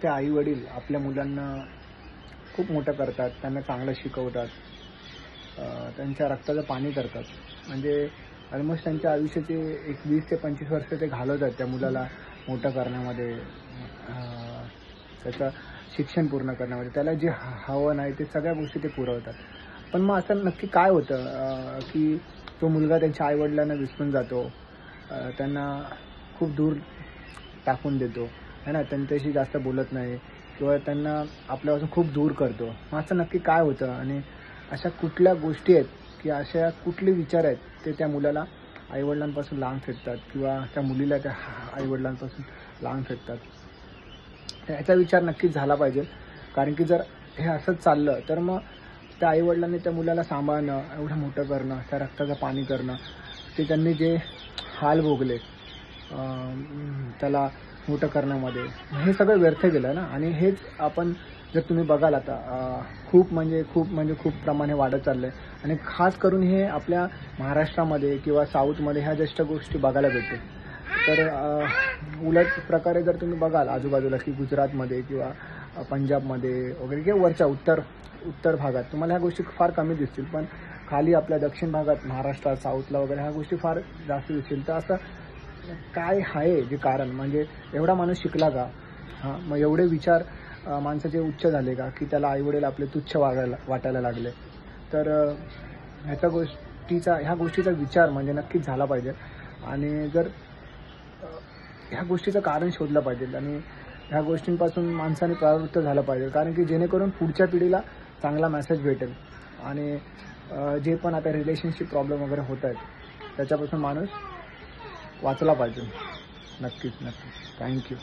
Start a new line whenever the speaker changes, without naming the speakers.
ते आई वडील आपल्या मुलांना खूप मोठं करतात, त्यांना चांगलं शिकवतात, त्यांच्या रक्ताचं पाणी करतात. म्हणजे ऑलमोस्ट त्यांच्या आयुष्याचे एक 20 ते 25 वर्ष ते घालवतात त्या मुलाला मोठं करण्यामध्ये, त्याचं शिक्षण पूर्ण करण्यामध्ये. त्याला जे हवं नाही ते सगळ्या गोष्टी ते पुरवतात. पण मग असं नक्की काय होतं की तो मुलगा त्यांच्या आईवडिलांना विसरून जातो, त्यांना खूप दूर टाकून देतो है ना, त्यांच्याशी जास्त बोलत नाही किंवा त्यांना आपल्यापासून खूप दूर करतो. मग असं नक्की काय होतं आणि अशा कुठल्या गोष्टी आहेत की अशा कुठले विचार आहेत ते त्या मुलाला आईवडिलांपासून लांब फेकतात किंवा त्या मुलीला त्या आईवडिलांपासून लांब फेकतात. याचा विचार नक्कीच झाला पाहिजे. कारण की जर हे असंच चाललं तर मग त्या आईवडिलांनी त्या मुलाला सांभाळणं, एवढं मोठं करणं, त्या रक्ताचं पाणी करणं, ते त्यांनी जे हाल भोगले त्याला मोठं करण्यामध्ये, हे सगळं व्यर्थ गेलं ना. आणि हेच आपण जर तुम्ही बघाल आता खूप प्रमाणे वाढत चाललं आहे. आणि खास करून हे आपल्या महाराष्ट्रामध्ये किंवा साऊथमध्ये ह्या जास्त गोष्टी बघायला भेटते. तर उलट प्रकारे जर तुम्ही बघाल आजूबाजूला की गुजरातमध्ये किंवा पंजाबमध्ये वगैरे किंवा वरच्या उत्तर भागात तुम्हाला ह्या गोष्टी फार कमी दिसतील. पण खाली आपल्या दक्षिण भागात महाराष्ट्रात साऊथला वगैरे ह्या गोष्टी फार जास्त दिसतील. तर असं काय आहे जे कारण, म्हणजे एवढा माणूस शिकला का? मग एवढे विचार माणसाचे उच्च झाले का की त्याला आईवडील आपले तुच्छ वाटायला लागले? तर ह्या गोष्टीचा विचार म्हणजे नक्कीच झाला पाहिजे. आणि जर ह्या गोष्टीचं कारण शोधलं पाहिजे आणि ह्या गोष्टींपासून माणसाने प्रवृत्त झालं पाहिजे. कारण की जेणेकरून पुढच्या पिढीला चांगला मेसेज भेटेल. आणि जे पण आता रिलेशनशिप प्रॉब्लेम वगैरे होत आहेत त्याच्यापासून माणूस वाचला पाहिजे. नक्कीच. थँक्यू.